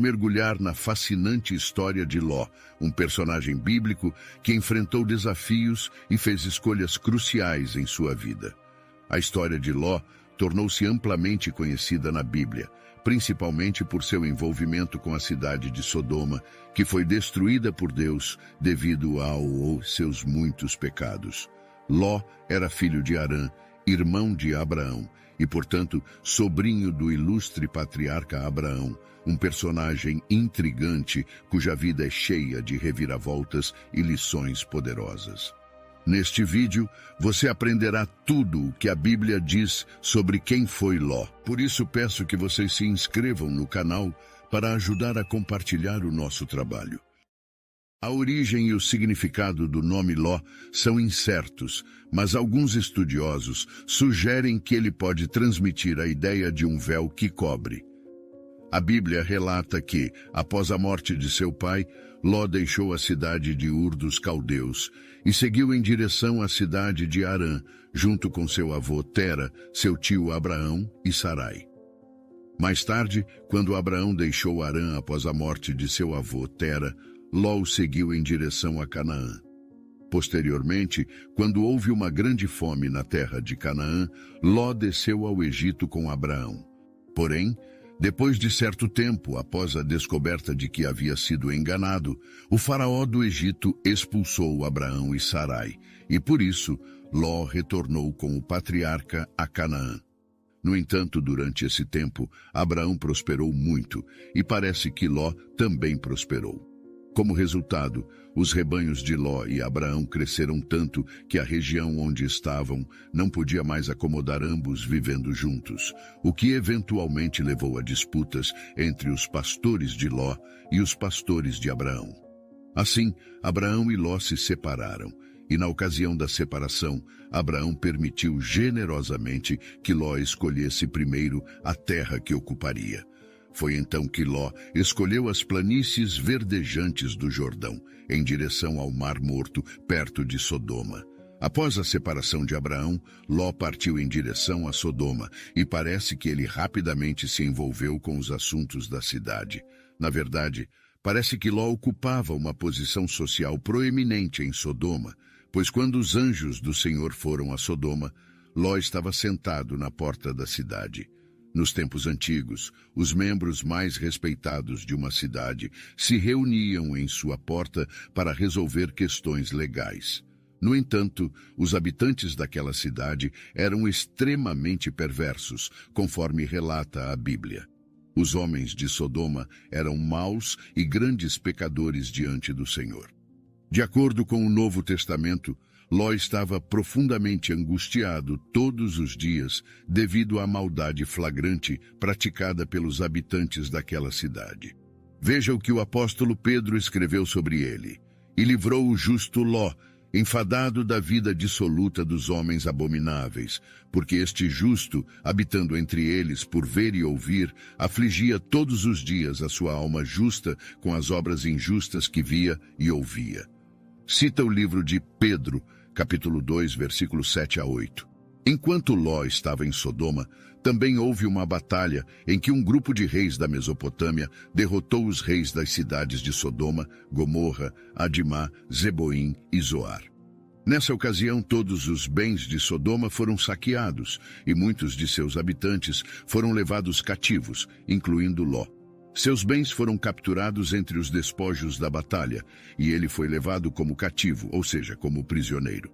Mergulhar na fascinante história de Ló, um personagem bíblico que enfrentou desafios e fez escolhas cruciais em sua vida. A história de Ló tornou-se amplamente conhecida na Bíblia, principalmente por seu envolvimento com a cidade de Sodoma, que foi destruída por Deus devido aos seus muitos pecados. Ló era filho de Arã, irmão de Abraão, e, portanto, sobrinho do ilustre patriarca Abraão, um personagem intrigante cuja vida é cheia de reviravoltas e lições poderosas. Neste vídeo, você aprenderá tudo o que a Bíblia diz sobre quem foi Ló. Por isso, peço que vocês se inscrevam no canal para ajudar a compartilhar o nosso trabalho. A origem e o significado do nome Ló são incertos, mas alguns estudiosos sugerem que ele pode transmitir a ideia de um véu que cobre. A Bíblia relata que, após a morte de seu pai, Ló deixou a cidade de Ur dos Caldeus e seguiu em direção à cidade de Harã, junto com seu avô Tera, seu tio Abraão e Sarai. Mais tarde, quando Abraão deixou Harã após a morte de seu avô Tera, Ló o seguiu em direção a Canaã. Posteriormente, quando houve uma grande fome na terra de Canaã, Ló desceu ao Egito com Abraão. Porém, depois de certo tempo, após a descoberta de que havia sido enganado, o faraó do Egito expulsou Abraão e Sarai, e por isso Ló retornou com o patriarca a Canaã. No entanto, durante esse tempo, Abraão prosperou muito, e parece que Ló também prosperou. Como resultado, os rebanhos de Ló e Abraão cresceram tanto que a região onde estavam não podia mais acomodar ambos vivendo juntos, o que eventualmente levou a disputas entre os pastores de Ló e os pastores de Abraão. Assim, Abraão e Ló se separaram, e na ocasião da separação, Abraão permitiu generosamente que Ló escolhesse primeiro a terra que ocuparia. Foi então que Ló escolheu as planícies verdejantes do Jordão, em direção ao Mar Morto, perto de Sodoma. Após a separação de Abraão, Ló partiu em direção a Sodoma, e parece que ele rapidamente se envolveu com os assuntos da cidade. Na verdade, parece que Ló ocupava uma posição social proeminente em Sodoma, pois quando os anjos do Senhor foram a Sodoma, Ló estava sentado na porta da cidade. Nos tempos antigos, os membros mais respeitados de uma cidade se reuniam em sua porta para resolver questões legais. No entanto, os habitantes daquela cidade eram extremamente perversos, conforme relata a Bíblia. Os homens de Sodoma eram maus e grandes pecadores diante do Senhor. De acordo com o Novo Testamento, Ló estava profundamente angustiado todos os dias devido à maldade flagrante praticada pelos habitantes daquela cidade. Veja o que o apóstolo Pedro escreveu sobre ele. E livrou o justo Ló, enfadado da vida dissoluta dos homens abomináveis, porque este justo, habitando entre eles por ver e ouvir, afligia todos os dias a sua alma justa com as obras injustas que via e ouvia. Cita o livro de Pedro, capítulo 2, versículos 7 a 8. Enquanto Ló estava em Sodoma, também houve uma batalha em que um grupo de reis da Mesopotâmia derrotou os reis das cidades de Sodoma, Gomorra, Adimá, Zeboim e Zoar. Nessa ocasião, todos os bens de Sodoma foram saqueados e muitos de seus habitantes foram levados cativos, incluindo Ló. Seus bens foram capturados entre os despojos da batalha, e ele foi levado como cativo, ou seja, como prisioneiro.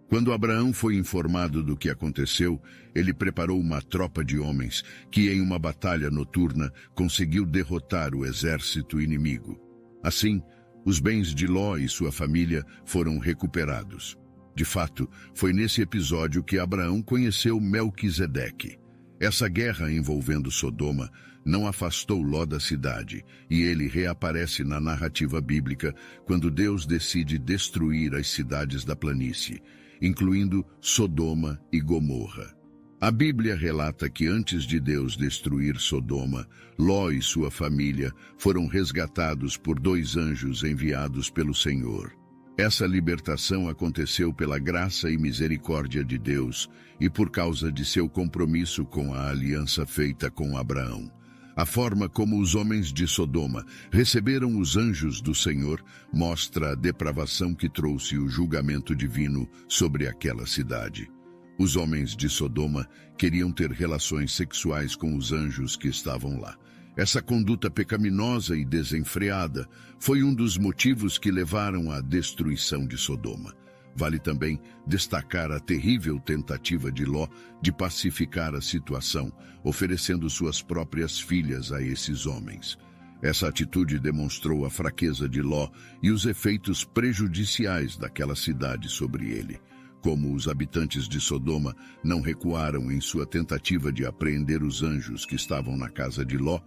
Quando Abraão foi informado do que aconteceu, ele preparou uma tropa de homens que, em uma batalha noturna, conseguiu derrotar o exército inimigo. Assim, os bens de Ló e sua família foram recuperados. De fato, foi nesse episódio que Abraão conheceu Melquisedeque. Essa guerra envolvendo Sodoma não afastou Ló da cidade, e ele reaparece na narrativa bíblica quando Deus decide destruir as cidades da planície, incluindo Sodoma e Gomorra. A Bíblia relata que antes de Deus destruir Sodoma, Ló e sua família foram resgatados por 2 anjos enviados pelo Senhor. Essa libertação aconteceu pela graça e misericórdia de Deus e por causa de seu compromisso com a aliança feita com Abraão. A forma como os homens de Sodoma receberam os anjos do Senhor mostra a depravação que trouxe o julgamento divino sobre aquela cidade. Os homens de Sodoma queriam ter relações sexuais com os anjos que estavam lá. Essa conduta pecaminosa e desenfreada foi um dos motivos que levaram à destruição de Sodoma. Vale também destacar a terrível tentativa de Ló de pacificar a situação, oferecendo suas próprias filhas a esses homens. Essa atitude demonstrou a fraqueza de Ló e os efeitos prejudiciais daquela cidade sobre ele. Como os habitantes de Sodoma não recuaram em sua tentativa de apreender os anjos que estavam na casa de Ló,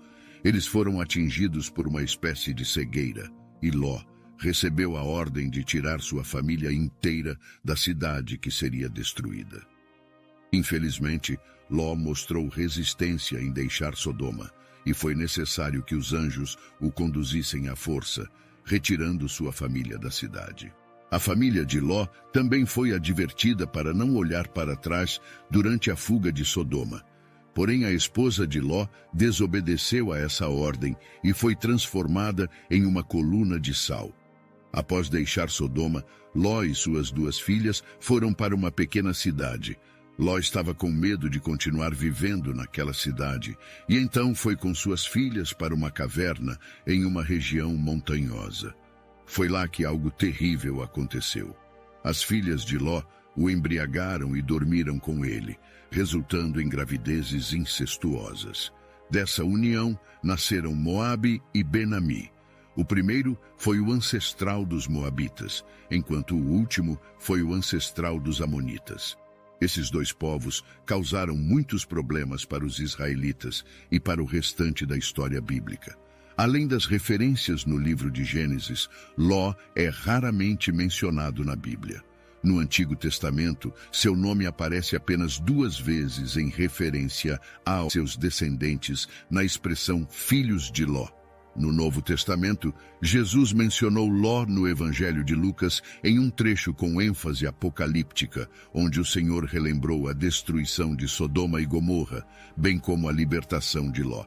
eles foram atingidos por uma espécie de cegueira, e Ló recebeu a ordem de tirar sua família inteira da cidade que seria destruída. Infelizmente, Ló mostrou resistência em deixar Sodoma, e foi necessário que os anjos o conduzissem à força, retirando sua família da cidade. A família de Ló também foi advertida para não olhar para trás durante a fuga de Sodoma. Porém, a esposa de Ló desobedeceu a essa ordem e foi transformada em uma coluna de sal. Após deixar Sodoma, Ló e suas 2 filhas foram para uma pequena cidade. Ló estava com medo de continuar vivendo naquela cidade, e então foi com suas filhas para uma caverna em uma região montanhosa. Foi lá que algo terrível aconteceu. As filhas de Ló o embriagaram e dormiram com ele, resultando em gravidezes incestuosas. Dessa união nasceram Moabe e Ben-Ami. O primeiro foi o ancestral dos moabitas, enquanto o último foi o ancestral dos amonitas. Esses 2 povos causaram muitos problemas para os israelitas e para o restante da história bíblica. Além das referências no livro de Gênesis, Ló é raramente mencionado na Bíblia. No Antigo Testamento, seu nome aparece apenas 2 vezes em referência aos seus descendentes na expressão filhos de Ló. No Novo Testamento, Jesus mencionou Ló no Evangelho de Lucas em um trecho com ênfase apocalíptica, onde o Senhor relembrou a destruição de Sodoma e Gomorra, bem como a libertação de Ló.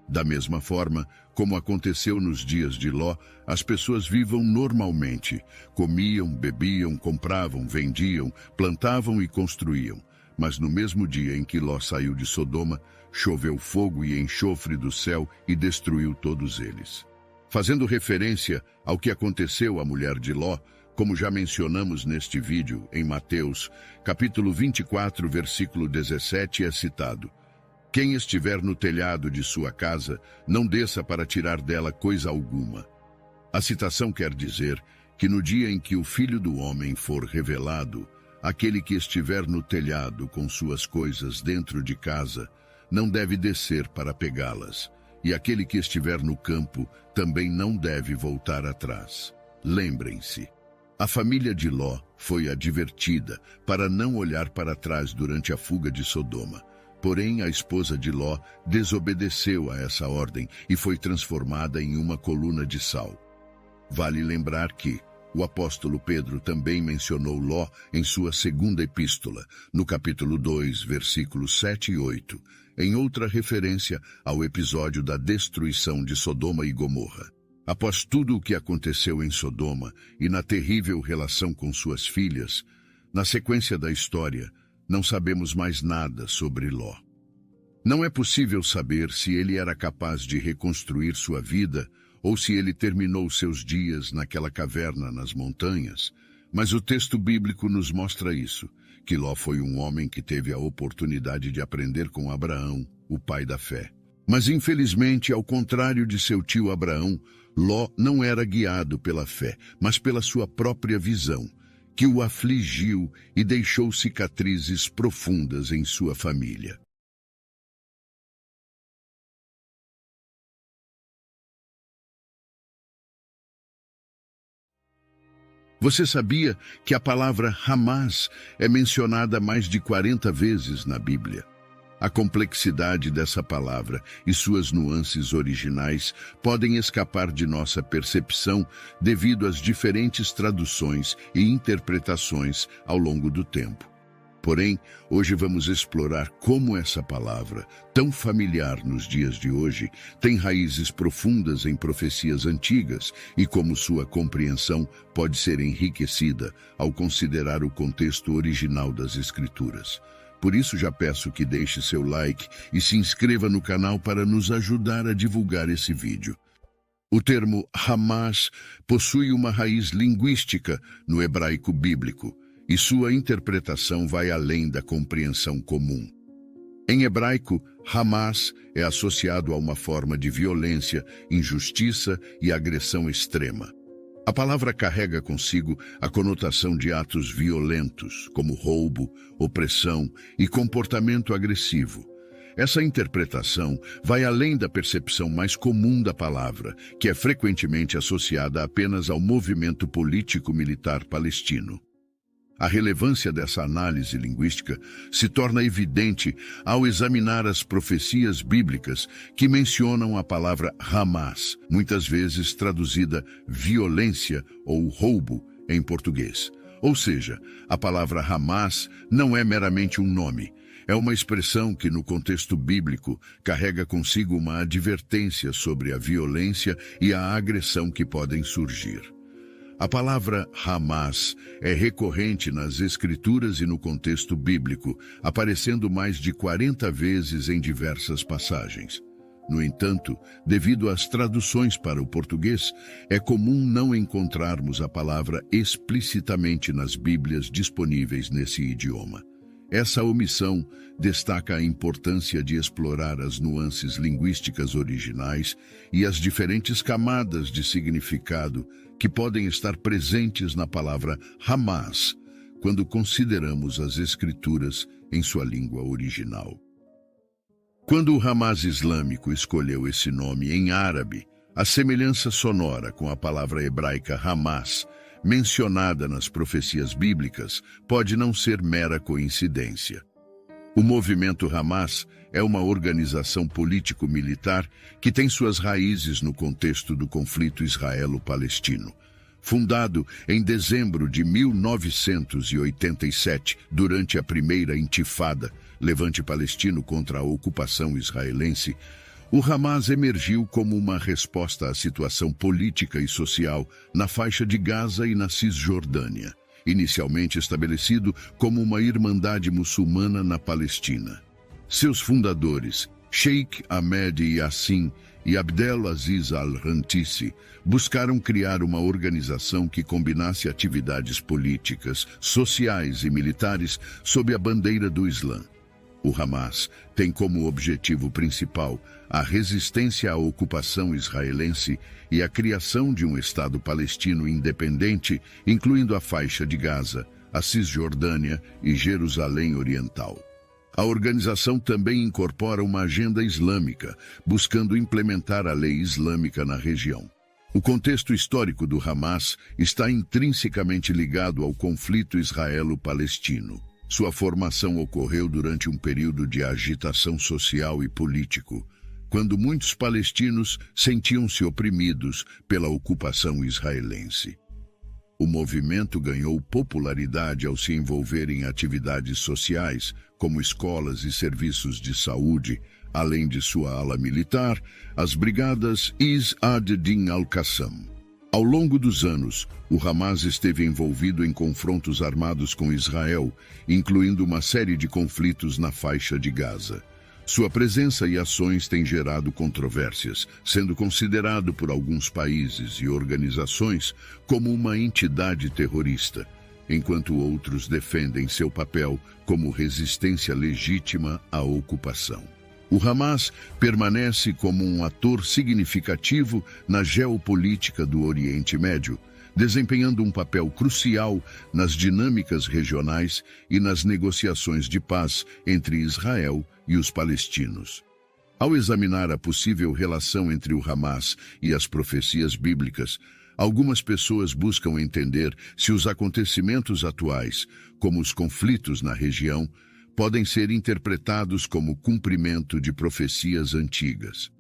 Da mesma forma, como aconteceu nos dias de Ló, as pessoas vivam normalmente. Comiam, bebiam, compravam, vendiam, plantavam e construíam. Mas no mesmo dia em que Ló saiu de Sodoma, choveu fogo e enxofre do céu e destruiu todos eles. Fazendo referência ao que aconteceu à mulher de Ló, como já mencionamos neste vídeo, em Mateus, capítulo 24, versículo 17, é citado: "Quem estiver no telhado de sua casa, não desça para tirar dela coisa alguma." A citação quer dizer que no dia em que o Filho do Homem for revelado, aquele que estiver no telhado com suas coisas dentro de casa, não deve descer para pegá-las, e aquele que estiver no campo também não deve voltar atrás. Lembrem-se, a família de Ló foi advertida para não olhar para trás durante a fuga de Sodoma. Porém, a esposa de Ló desobedeceu a essa ordem e foi transformada em uma coluna de sal. Vale lembrar que o apóstolo Pedro também mencionou Ló em sua 2ª epístola, no capítulo 2, versículos 7 e 8, em outra referência ao episódio da destruição de Sodoma e Gomorra. Após tudo o que aconteceu em Sodoma e na terrível relação com suas filhas, na sequência da história, não sabemos mais nada sobre Ló. Não é possível saber se ele era capaz de reconstruir sua vida ou se ele terminou seus dias naquela caverna nas montanhas, mas o texto bíblico nos mostra isso, que Ló foi um homem que teve a oportunidade de aprender com Abraão, o pai da fé. Mas infelizmente, ao contrário de seu tio Abraão, Ló não era guiado pela fé, mas pela sua própria visão, que o afligiu e deixou cicatrizes profundas em sua família. Você sabia que a palavra Hamas é mencionada mais de 40 vezes na Bíblia? A complexidade dessa palavra e suas nuances originais podem escapar de nossa percepção devido às diferentes traduções e interpretações ao longo do tempo. Porém, hoje vamos explorar como essa palavra, tão familiar nos dias de hoje, tem raízes profundas em profecias antigas e como sua compreensão pode ser enriquecida ao considerar o contexto original das Escrituras. Por isso já peço que deixe seu like e se inscreva no canal para nos ajudar a divulgar esse vídeo. O termo Hamas possui uma raiz linguística no hebraico bíblico, e sua interpretação vai além da compreensão comum. Em hebraico, Hamas é associado a uma forma de violência, injustiça e agressão extrema. A palavra carrega consigo a conotação de atos violentos, como roubo, opressão e comportamento agressivo. Essa interpretação vai além da percepção mais comum da palavra, que é frequentemente associada apenas ao movimento político-militar palestino. A relevância dessa análise linguística se torna evidente ao examinar as profecias bíblicas que mencionam a palavra Hamas, muitas vezes traduzida violência ou roubo em português. Ou seja, a palavra Hamas não é meramente um nome, é uma expressão que, no contexto bíblico, carrega consigo uma advertência sobre a violência e a agressão que podem surgir. A palavra Hamas é recorrente nas Escrituras e no contexto bíblico, aparecendo mais de 40 vezes em diversas passagens. No entanto, devido às traduções para o português, é comum não encontrarmos a palavra explicitamente nas Bíblias disponíveis nesse idioma. Essa omissão destaca a importância de explorar as nuances linguísticas originais e as diferentes camadas de significado que podem estar presentes na palavra Hamas, quando consideramos as Escrituras em sua língua original. Quando o Hamas islâmico escolheu esse nome em árabe, a semelhança sonora com a palavra hebraica Hamas, mencionada nas profecias bíblicas, pode não ser mera coincidência. O movimento Hamas é uma organização político-militar que tem suas raízes no contexto do conflito israelo-palestino. Fundado em dezembro de 1987, durante a primeira intifada, levante palestino contra a ocupação israelense, o Hamas emergiu como uma resposta à situação política e social na faixa de Gaza e na Cisjordânia, inicialmente estabelecido como uma irmandade muçulmana na Palestina. Seus fundadores, Sheikh Ahmed Yassin e Abdel Aziz al-Rantisi, buscaram criar uma organização que combinasse atividades políticas, sociais e militares sob a bandeira do Islã. O Hamas tem como objetivo principal a resistência à ocupação israelense e a criação de um Estado palestino independente, incluindo a faixa de Gaza, a Cisjordânia e Jerusalém Oriental. A organização também incorpora uma agenda islâmica, buscando implementar a lei islâmica na região. O contexto histórico do Hamas está intrinsecamente ligado ao conflito israelo-palestino. Sua formação ocorreu durante um período de agitação social e político, quando muitos palestinos sentiam-se oprimidos pela ocupação israelense. O movimento ganhou popularidade ao se envolver em atividades sociais, como escolas e serviços de saúde, além de sua ala militar, as brigadas Izz ad-Din al-Qassam. Ao longo dos anos, o Hamas esteve envolvido em confrontos armados com Israel, incluindo uma série de conflitos na faixa de Gaza. Sua presença e ações têm gerado controvérsias, sendo considerado por alguns países e organizações como uma entidade terrorista, enquanto outros defendem seu papel como resistência legítima à ocupação. O Hamas permanece como um ator significativo na geopolítica do Oriente Médio, desempenhando um papel crucial nas dinâmicas regionais e nas negociações de paz entre Israel e os palestinos. Ao examinar a possível relação entre o Hamas e as profecias bíblicas, algumas pessoas buscam entender se os acontecimentos atuais, como os conflitos na região, podem ser interpretados como cumprimento de profecias antigas.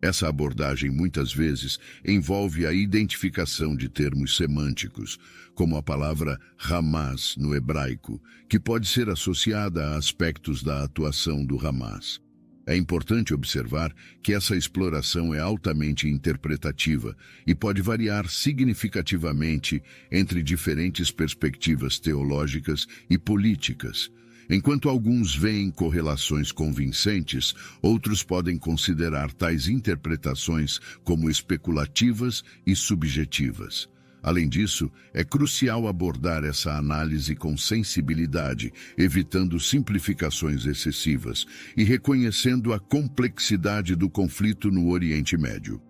Essa abordagem muitas vezes envolve a identificação de termos semânticos, como a palavra Hamas no hebraico, que pode ser associada a aspectos da atuação do Hamas. É importante observar que essa exploração é altamente interpretativa e pode variar significativamente entre diferentes perspectivas teológicas e políticas. Enquanto alguns veem correlações convincentes, outros podem considerar tais interpretações como especulativas e subjetivas. Além disso, é crucial abordar essa análise com sensibilidade, evitando simplificações excessivas e reconhecendo a complexidade do conflito no Oriente Médio.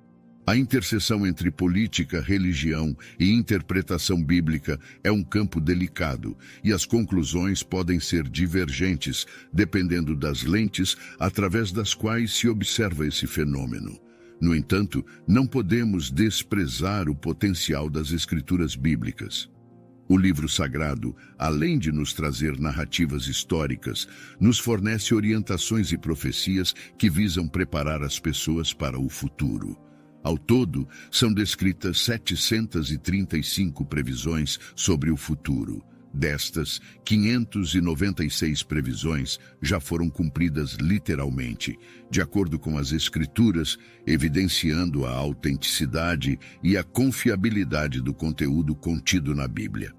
A interseção entre política, religião e interpretação bíblica é um campo delicado, e as conclusões podem ser divergentes, dependendo das lentes através das quais se observa esse fenômeno. No entanto, não podemos desprezar o potencial das escrituras bíblicas. O livro sagrado, além de nos trazer narrativas históricas, nos fornece orientações e profecias que visam preparar as pessoas para o futuro. Ao todo, são descritas 735 previsões sobre o futuro. Destas, 596 previsões já foram cumpridas literalmente, de acordo com as Escrituras, evidenciando a autenticidade e a confiabilidade do conteúdo contido na Bíblia.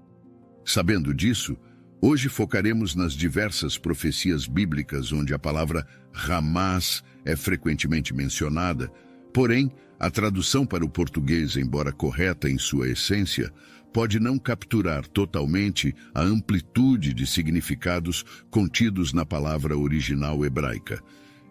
Sabendo disso, hoje focaremos nas diversas profecias bíblicas onde a palavra Hamas é frequentemente mencionada. Porém, a tradução para o português, embora correta em sua essência, pode não capturar totalmente a amplitude de significados contidos na palavra original hebraica.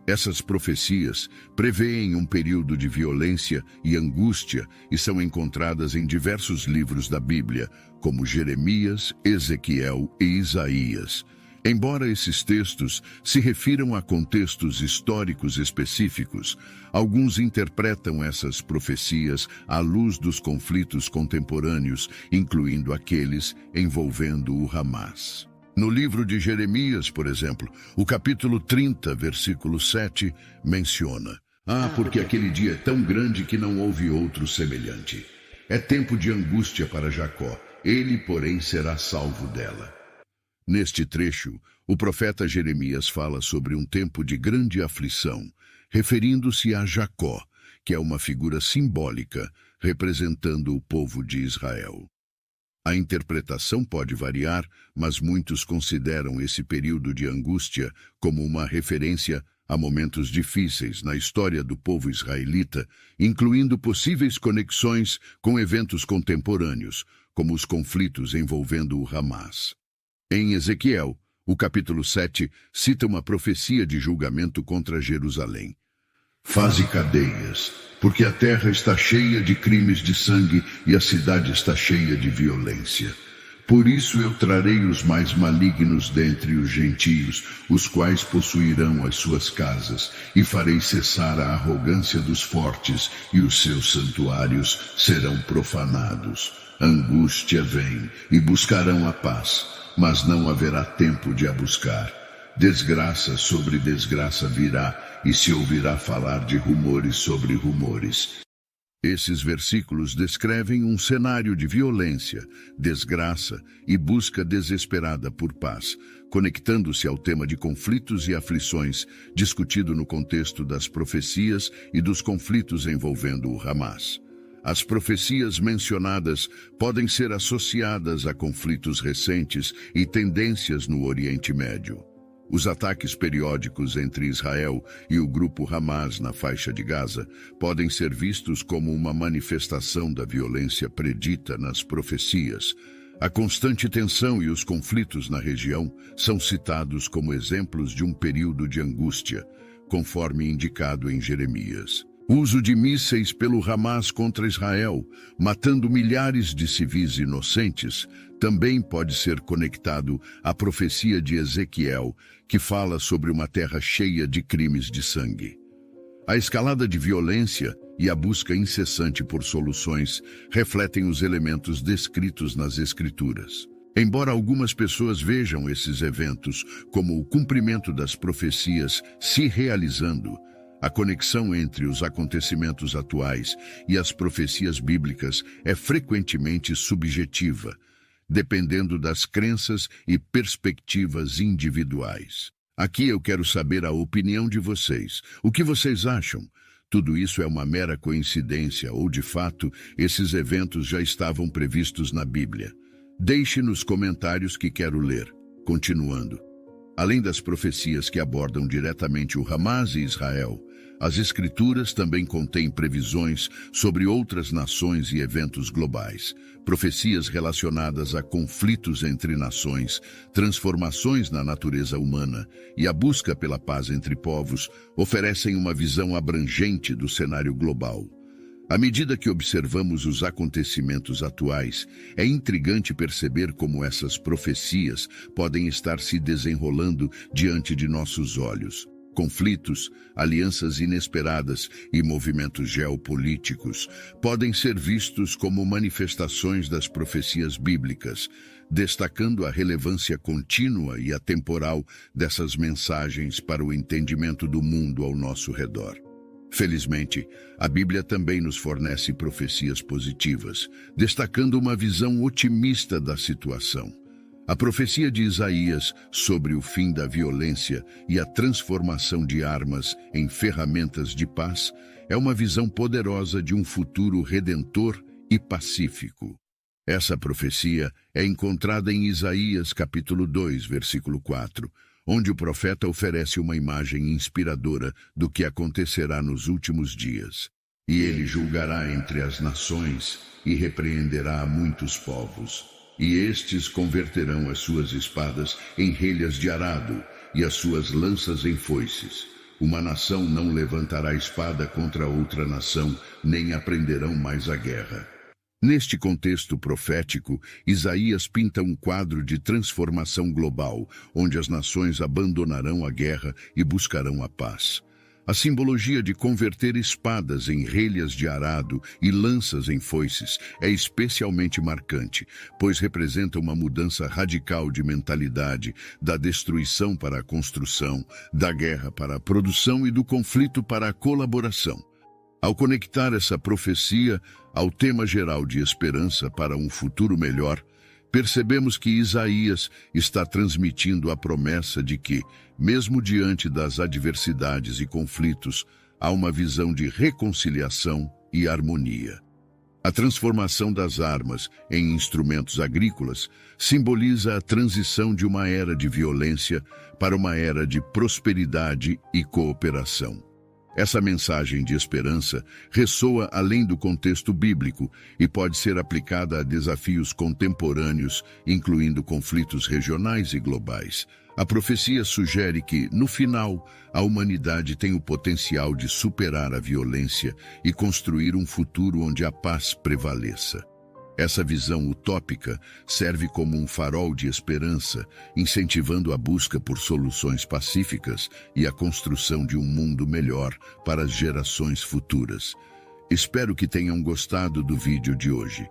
Essas profecias prevêem um período de violência e angústia e são encontradas em diversos livros da Bíblia, como Jeremias, Ezequiel e Isaías. Embora esses textos se refiram a contextos históricos específicos, alguns interpretam essas profecias à luz dos conflitos contemporâneos, incluindo aqueles envolvendo o Hamas. No livro de Jeremias, por exemplo, o capítulo 30, versículo 7, menciona: porque aquele dia é tão grande que não houve outro semelhante. É tempo de angústia para Jacó, ele, porém, será salvo dela. Neste trecho, o profeta Jeremias fala sobre um tempo de grande aflição, referindo-se a Jacó, que é uma figura simbólica representando o povo de Israel. A interpretação pode variar, mas muitos consideram esse período de angústia como uma referência a momentos difíceis na história do povo israelita, incluindo possíveis conexões com eventos contemporâneos, como os conflitos envolvendo o Hamas. Em Ezequiel, o capítulo 7 cita uma profecia de julgamento contra Jerusalém. Faze cadeias, porque a terra está cheia de crimes de sangue e a cidade está cheia de violência. Por isso eu trarei os mais malignos dentre os gentios, os quais possuirão as suas casas, e farei cessar a arrogância dos fortes, e os seus santuários serão profanados. Angústia vem, e buscarão a paz, mas não haverá tempo de a buscar. Desgraça sobre desgraça virá, e se ouvirá falar de rumores sobre rumores. Esses versículos descrevem um cenário de violência, desgraça e busca desesperada por paz, conectando-se ao tema de conflitos e aflições discutido no contexto das profecias e dos conflitos envolvendo o Hamas. As profecias mencionadas podem ser associadas a conflitos recentes e tendências no Oriente Médio. Os ataques periódicos entre Israel e o grupo Hamas na faixa de Gaza podem ser vistos como uma manifestação da violência predita nas profecias. A constante tensão e os conflitos na região são citados como exemplos de um período de angústia, conforme indicado em Jeremias. O uso de mísseis pelo Hamas contra Israel, matando milhares de civis inocentes, também pode ser conectado à profecia de Ezequiel, que fala sobre uma terra cheia de crimes de sangue. A escalada de violência e a busca incessante por soluções refletem os elementos descritos nas Escrituras. Embora algumas pessoas vejam esses eventos como o cumprimento das profecias se realizando, A conexão entre os acontecimentos atuais e as profecias bíblicas é frequentemente subjetiva, dependendo das crenças e perspectivas individuais. Aqui eu quero saber a opinião de vocês. O que vocês acham? Tudo isso é uma mera coincidência ou, de fato, esses eventos já estavam previstos na Bíblia? Deixe nos comentários que quero ler. Continuando. Além das profecias que abordam diretamente o Hamas e Israel, as Escrituras também contêm previsões sobre outras nações e eventos globais, profecias relacionadas a conflitos entre nações, transformações na natureza humana e a busca pela paz entre povos oferecem uma visão abrangente do cenário global. À medida que observamos os acontecimentos atuais, é intrigante perceber como essas profecias podem estar se desenrolando diante de nossos olhos. Conflitos, alianças inesperadas e movimentos geopolíticos podem ser vistos como manifestações das profecias bíblicas, destacando a relevância contínua e atemporal dessas mensagens para o entendimento do mundo ao nosso redor. Felizmente, a Bíblia também nos fornece profecias positivas, destacando uma visão otimista da situação. A profecia de Isaías sobre o fim da violência e a transformação de armas em ferramentas de paz é uma visão poderosa de um futuro redentor e pacífico. Essa profecia é encontrada em Isaías capítulo 2, versículo 4, onde o profeta oferece uma imagem inspiradora do que acontecerá nos últimos dias. E ele julgará entre as nações e repreenderá a muitos povos. E estes converterão as suas espadas em relhas de arado e as suas lanças em foices. Uma nação não levantará espada contra outra nação, nem aprenderão mais a guerra. Neste contexto profético, Isaías pinta um quadro de transformação global, onde as nações abandonarão a guerra e buscarão a paz. A simbologia de converter espadas em relhas de arado e lanças em foices é especialmente marcante, pois representa uma mudança radical de mentalidade, da destruição para a construção, da guerra para a produção e do conflito para a colaboração. Ao conectar essa profecia ao tema geral de esperança para um futuro melhor, percebemos que Isaías está transmitindo a promessa de que, mesmo diante das adversidades e conflitos, há uma visão de reconciliação e harmonia. A transformação das armas em instrumentos agrícolas simboliza a transição de uma era de violência para uma era de prosperidade e cooperação. Essa mensagem de esperança ressoa além do contexto bíblico e pode ser aplicada a desafios contemporâneos, incluindo conflitos regionais e globais. A profecia sugere que, no final, a humanidade tem o potencial de superar a violência e construir um futuro onde a paz prevaleça. Essa visão utópica serve como um farol de esperança, incentivando a busca por soluções pacíficas e a construção de um mundo melhor para as gerações futuras. Espero que tenham gostado do vídeo de hoje.